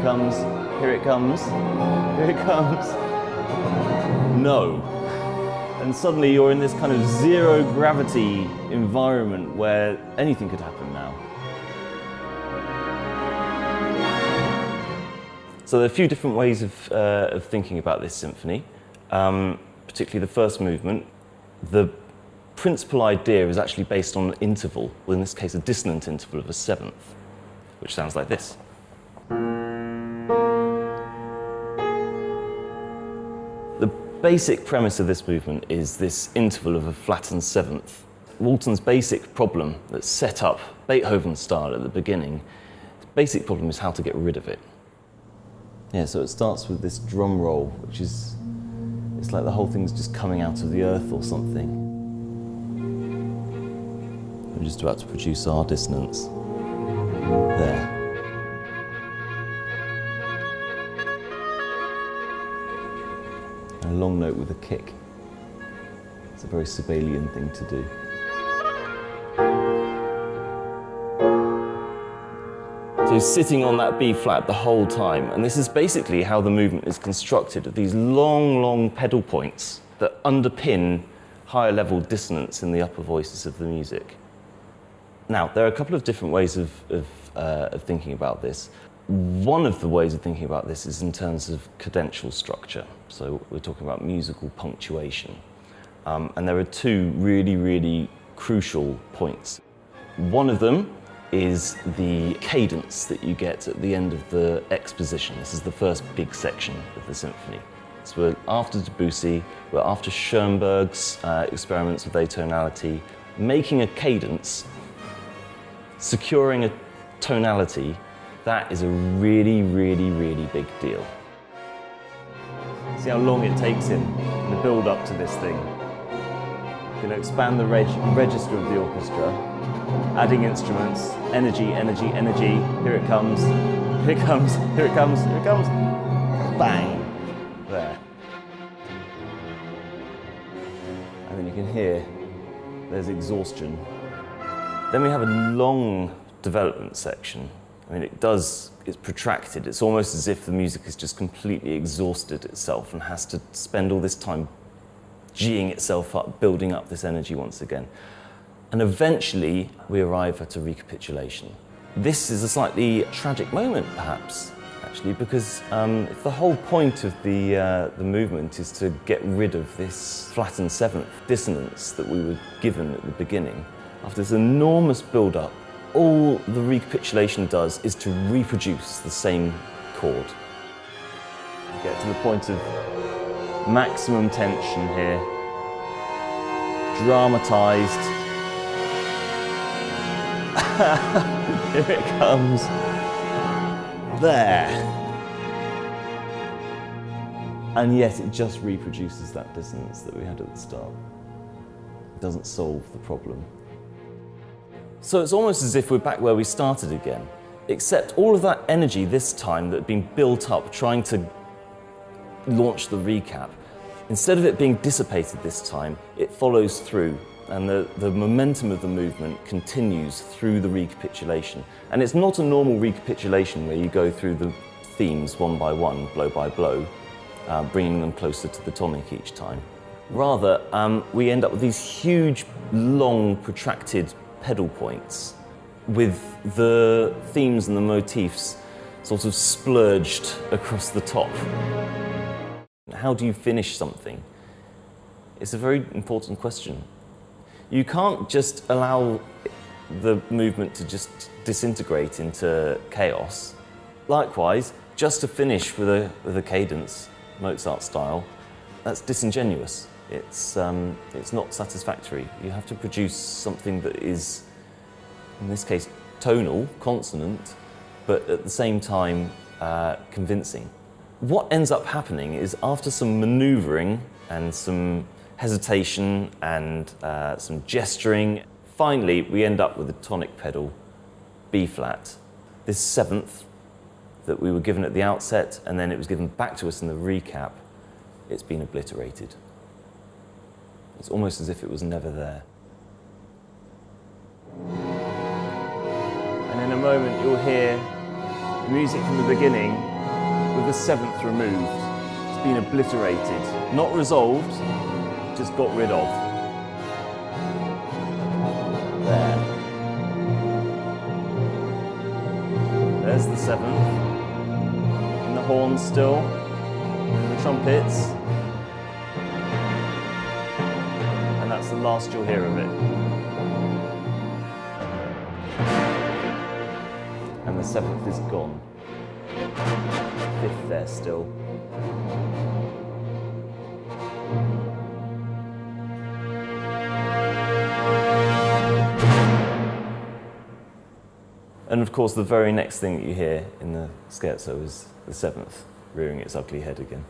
it comes, here it comes, here it comes. No. And suddenly you're in this kind of zero gravity environment where anything could happen now. So there are a few different ways of thinking about this symphony, particularly the first movement. The principal idea is actually based on an interval, well, in this case a dissonant interval of a seventh, which sounds like this. The basic premise of this movement is this interval of a flattened seventh. Walton's basic problem that's set up Beethoven style at the beginning, the basic problem is how to get rid of it. Yeah, so it starts with this drum roll, which is, it's like the whole thing's just coming out of the earth or something. We're just about to produce our dissonance. There. And a long note with a kick. It's a very Sibelian thing to do. So he's sitting on that B flat the whole time, and this is basically how the movement is constructed, of these long, long pedal points that underpin higher level dissonance in the upper voices of the music. Now, there are a couple of different ways of thinking about this. One of the ways of thinking about this is in terms of cadential structure. So we're talking about musical punctuation. And there are two really, really crucial points. One of them is the cadence that you get at the end of the exposition. This is the first big section of the symphony. So we're after Debussy, we're after Schoenberg's experiments with atonality, making a cadence, securing a tonality, that is a really, really, really big deal. See how long it takes him in the build up to this thing. Going to expand the register of the orchestra, adding instruments, energy, energy, energy, here it comes, here it comes, here it comes, here it comes, bang, there. And then you can hear there's exhaustion. Then we have a long development section. I mean, it's protracted. It's almost as if the music has just completely exhausted itself and has to spend all this time G'ing itself up, building up this energy once again. And eventually, we arrive at a recapitulation. This is a slightly tragic moment, perhaps, actually, because if the whole point of the movement is to get rid of this flattened seventh dissonance that we were given at the beginning, after this enormous build-up, all the recapitulation does is to reproduce the same chord. We get to the point of maximum tension here, dramatized. Here it comes. There. And yet it just reproduces that dissonance that we had at the start. It doesn't solve the problem. So it's almost as if we're back where we started again, except all of that energy this time that had been built up trying to launch the recap, instead of it being dissipated this time, it follows through, and the momentum of the movement continues through the recapitulation. And it's not a normal recapitulation where you go through the themes one by one, blow by blow, bringing them closer to the tonic each time. Rather, we end up with these huge, long, protracted pedal points with the themes and the motifs sort of splurged across the top. How do you finish something? It's a very important question. You can't just allow the movement to just disintegrate into chaos. Likewise, just to finish with a cadence, Mozart style, that's disingenuous. It's not satisfactory. You have to produce something that is, in this case, tonal, consonant, but at the same time convincing. What ends up happening is, after some manoeuvring and some hesitation and some gesturing, finally we end up with a tonic pedal, B flat. This seventh that we were given at the outset, and then it was given back to us in the recap, it's been obliterated. It's almost as if it was never there. And in a moment you'll hear the music from the beginning with the seventh removed. It's been obliterated. Not resolved, just got rid of. There. There's the seventh. And the horns still. And the trumpets. And that's the last you'll hear of it. And the seventh is gone. Fifth there still. And of course, the very next thing that you hear in the scherzo is the seventh rearing its ugly head again.